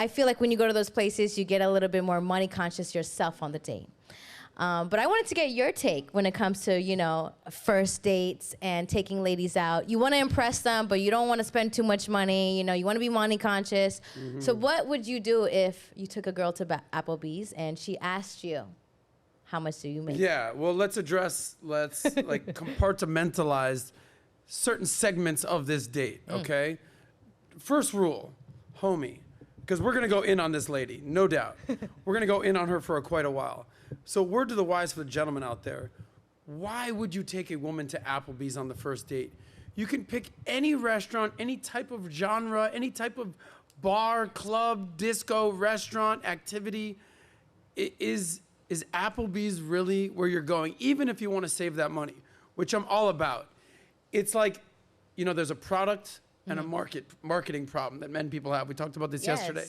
I feel like when you go to those places, you get a little bit more money conscious yourself on the date. But I wanted to get your take when it comes to, you know, first dates and taking ladies out. You want to impress them, but you don't want to spend too much money. You know, you want to be money conscious. Mm-hmm. So what would you do if you took a girl to Applebee's and she asked you, how much do you make? Yeah, well, let's like compartmentalize certain segments of this date, okay? First rule, homie, because we're going to go in on this lady, no doubt. We're going to go in on her for quite a while. So word to the wise for the gentlemen out there, why would you take a woman to Applebee's on the first date? You can pick any restaurant, any type of genre, any type of bar, club, disco, restaurant, activity. Is Applebee's really where you're going, even if you want to save that money, which I'm all about? It's like, you know, there's a product and a marketing problem that people have. We talked about this yesterday.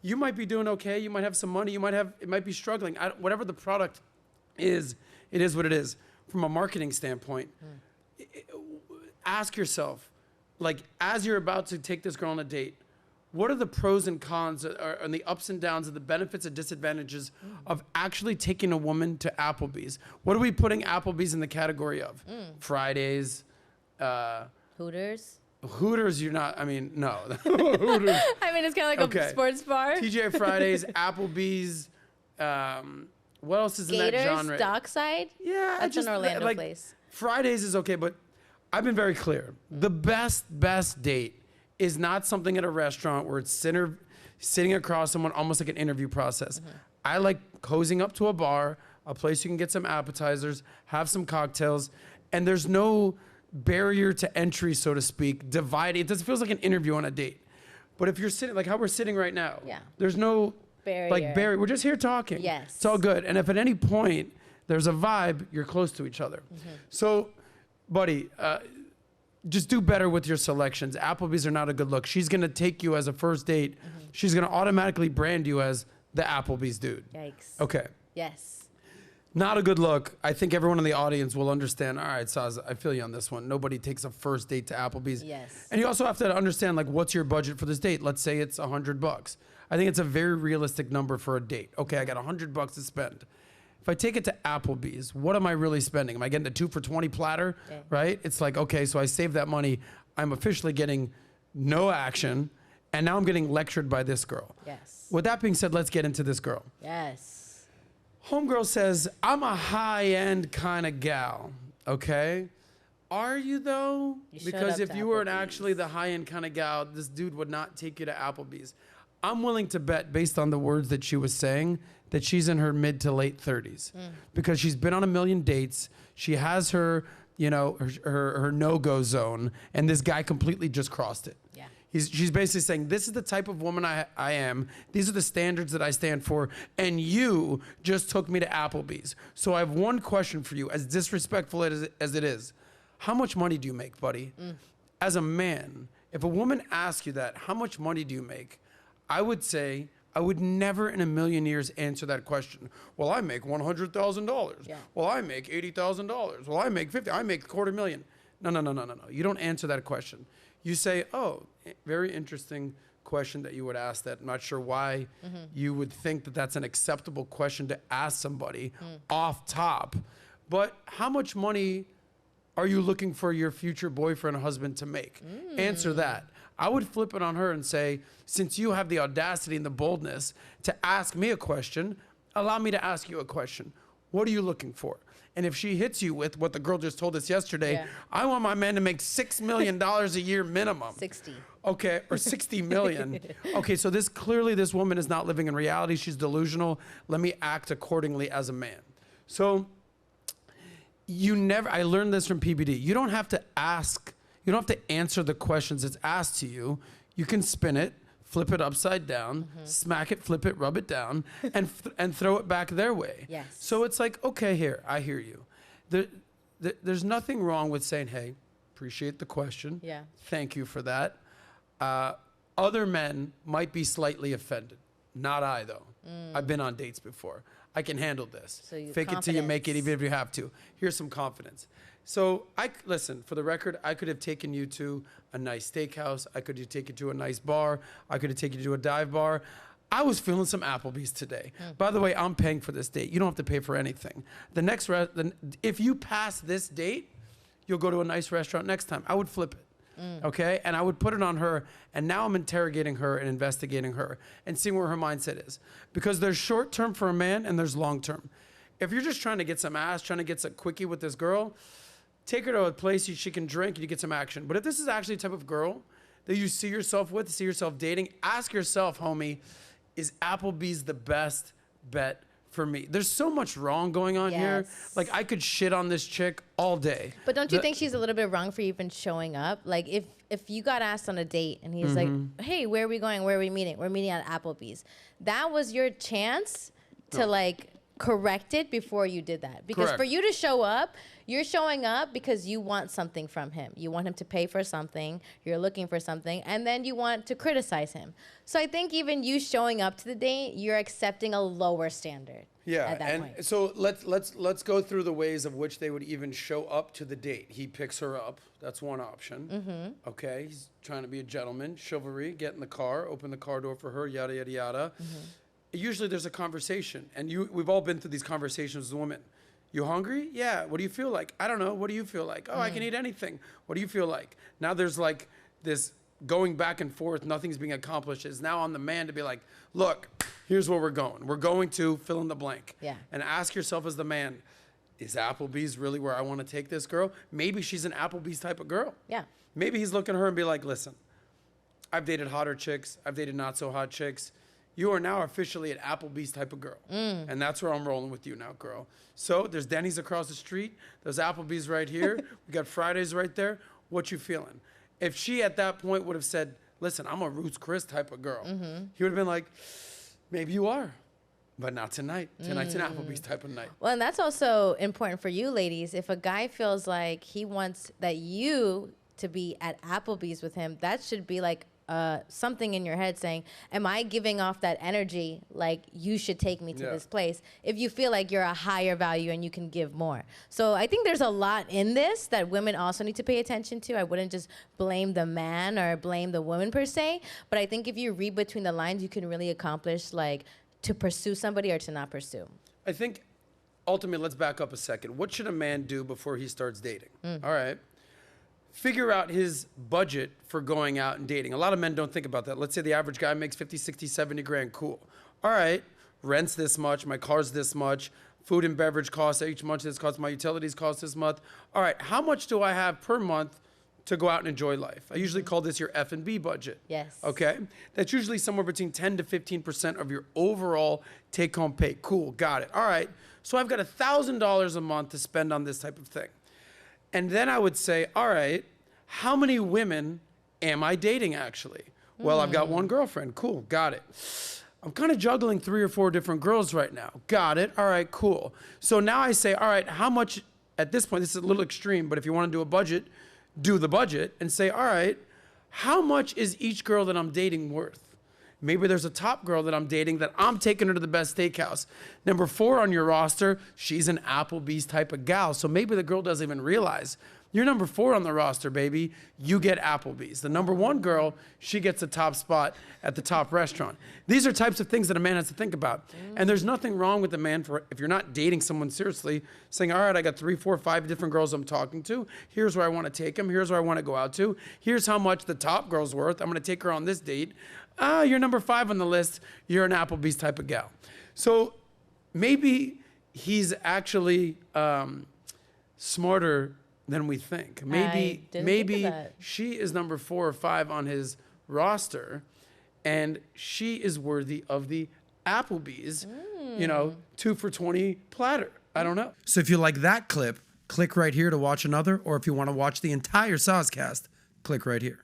You might be doing okay. You might have some money. It might be struggling. Whatever the product is, it is what it is. From a marketing standpoint, ask yourself, like, as you're about to take this girl on a date, what are the pros and cons and the ups and downs and the benefits and disadvantages of actually taking a woman to Applebee's? What are we putting Applebee's in the category of? Fridays, Hooters. Hooters, you're not, I mean, no. Hooters. I mean, it's kind of like a sports bar. TGI Fridays, Applebee's, what else is Gators, in that genre? Dockside? Yeah. That's an Orlando place. Fridays is okay, but I've been very clear. The best date is not something at a restaurant where it's sitting across someone, almost like an interview process. I like cozying up to a bar, a place you can get some appetizers, have some cocktails, and there's no barrier to entry, so to speak, divided. It feels like an interview on a date. But if you're sitting, like how we're sitting right now, there's no barrier. We're just here talking. Yes. It's all good. And if at any point there's a vibe, you're close to each other. So, buddy, just do better with your selections. Applebee's are not a good look. She's going to take you as a first date. She's going to automatically brand you as the Applebee's dude. Yikes. Okay. Yes. Not a good look. I think everyone in the audience will understand. All right, Saz, I feel you on this one. Nobody takes a first date to Applebee's. Yes. And you also have to understand, like, what's your budget for this date? Let's say it's $100. I think it's a very realistic number for a date. Okay, I got $100 to spend. If I take it to Applebee's, what am I really spending? Am I getting a 2 for $20 platter? Okay. Right? It's like, okay, so I saved that money. I'm officially getting no action, and now I'm getting lectured by this girl. Yes. With that being said, let's get into this girl. Yes. Homegirl says, I'm a high-end kind of gal, okay? Are you, though? Because if you weren't actually the high-end kind of gal, this dude would not take you to Applebee's. I'm willing to bet, based on the words that she was saying, that she's in her mid to late 30s. Because she's been on a million dates. She has her, you know, her no-go zone, and this guy completely just crossed it. Yeah. She's basically saying, this is the type of woman I am. These are the standards that I stand for. And you just took me to Applebee's. So I have one question for you, as disrespectful as it is. How much money do you make, buddy? As a man, if a woman asks you that, how much money do you make? I would say, I would never in a million years answer that question. Well, I make $100,000. Yeah. Well, I make $80,000. Well, I make $50,000. I make $250,000. No. You don't answer that question. You say, oh, very interesting question that you would ask that. I'm not sure why you would think that that's an acceptable question to ask somebody off top. But how much money are you looking for your future boyfriend or husband to make? Answer that. I would flip it on her and say, since you have the audacity and the boldness to ask me a question, allow me to ask you a question. What are you looking for? And if she hits you with what the girl just told us yesterday, I want my man to make $6 million a year minimum. 60. Okay, or 60 million. Okay, so this woman is not living in reality. She's delusional. Let me act accordingly as a man. So I learned this from PBD. You don't have to answer the questions that's asked to you. You can spin it, flip it upside down, smack it, flip it, rub it down, and throw it back their way. Yes. So it's like, okay, here, I hear you. There's nothing wrong with saying, hey, appreciate the question. Yeah. Thank you for that. Other men might be slightly offended. Not I, though. I've been on dates before. I can handle this. So fake it till you make it, even if you have to. Here's some confidence. So listen, for the record, I could have taken you to a nice steakhouse. I could have taken you to a nice bar. I could have taken you to a dive bar. I was feeling some Applebee's today. By the way, I'm paying for this date. You don't have to pay for anything. If you pass this date, you'll go to a nice restaurant next time. I would flip it. Okay, and I would put it on her, and now I'm interrogating her and investigating her and seeing where her mindset is. Because there's short term for a man and there's long term. If you're just trying to get some ass, trying to get some quickie with this girl, take her to a place she can drink and you get some action. But if this is actually the type of girl that you see yourself with, see yourself dating, ask yourself, homie, is Applebee's the best bet for me? There's so much wrong going on here. Like, I could shit on this chick all day. But don't you think she's a little bit wrong for even showing up? Like, if you got asked on a date and he's like, hey, where are we going? Where are we meeting? We're meeting at Applebee's. That was your chance to like correct it before you did that. Because for you to show up, you're showing up because you want something from him. You want him to pay for something. You're looking for something. And then you want to criticize him. So I think even you showing up to the date, you're accepting a lower standard. Yeah, at that point. So let's go through the ways of which they would even show up to the date. He picks her up. That's one option. Okay, he's trying to be a gentleman, chivalry, get in the car, open the car door for her, yada, yada, yada. Usually there's a conversation, and we've all been through these conversations with women. You hungry? Yeah. What do you feel like? I don't know. What do you feel like? Oh, I can eat anything. What do you feel like? Now there's like this going back and forth. Nothing's being accomplished. It's now on the man to be like, look, here's where we're going. We're going to fill in the blank. Yeah. And ask yourself as the man, is Applebee's really where I want to take this girl? Maybe she's an Applebee's type of girl. Yeah. Maybe he's looking at her and be like, listen, I've dated hotter chicks. I've dated not so hot chicks. You are now officially an Applebee's type of girl. And that's where I'm rolling with you now, girl. So there's Denny's across the street. There's Applebee's right here. We got Fridays right there. What you feeling? If she at that point would have said, listen, I'm a Roots Chris type of girl. He would have been like, maybe you are, but not tonight. Tonight's an Applebee's type of night. Well, and that's also important for you ladies. If a guy feels like he wants that you to be at Applebee's with him, that should be like something in your head saying, am I giving off that energy like you should take me to this place if you feel like you're a higher value and you can give more. So I think there's a lot in this that women also need to pay attention to. I wouldn't just blame the man or blame the woman per se, but I think if you read between the lines, you can really accomplish like to pursue somebody or to not pursue. I think ultimately, let's back up a second. What should a man do before he starts dating? All right. Figure out his budget for going out and dating. A lot of men don't think about that. Let's say the average guy makes 50, 60, 70 grand. Cool. All right, rent's this much, my car's this much, food and beverage costs each month this costs, my utilities cost this month. All right, how much do I have per month to go out and enjoy life? I usually call this your F&B budget. Yes. Okay? That's usually somewhere between 10 to 15% of your overall take-home pay. Cool, got it. All right, so I've got $1,000 a month to spend on this type of thing. And then I would say, all right, how many women am I dating actually? Well, I've got one girlfriend. Cool, got it. I'm kind of juggling 3 or 4 different girls right now. Got it. All right, cool. So now I say, all right, how much, at this point, this is a little extreme, but if you want to do a budget, do the budget and say, all right, how much is each girl that I'm dating worth? Maybe there's a top girl that I'm dating that I'm taking her to the best steakhouse. Number 4 on your roster, she's an Applebee's type of gal. So maybe the girl doesn't even realize. You're number 4 on the roster, baby. You get Applebee's. The number 1 girl, she gets the top spot at the top restaurant. These are types of things that a man has to think about. And there's nothing wrong with a man for, if you're not dating someone seriously, saying, all right, I got 3, 4, 5 different girls I'm talking to. Here's where I want to take them. Here's where I want to go out to. Here's how much the top girl's worth. I'm going to take her on this date. You're number 5 on the list. You're an Applebee's type of gal. So maybe he's actually smarter than we think. Maybe she is number 4 or 5 on his roster, and she is worthy of the Applebee's, 2 for $20 platter. I don't know. So if you like that clip, click right here to watch another, or if you want to watch the entire Soscast, click right here.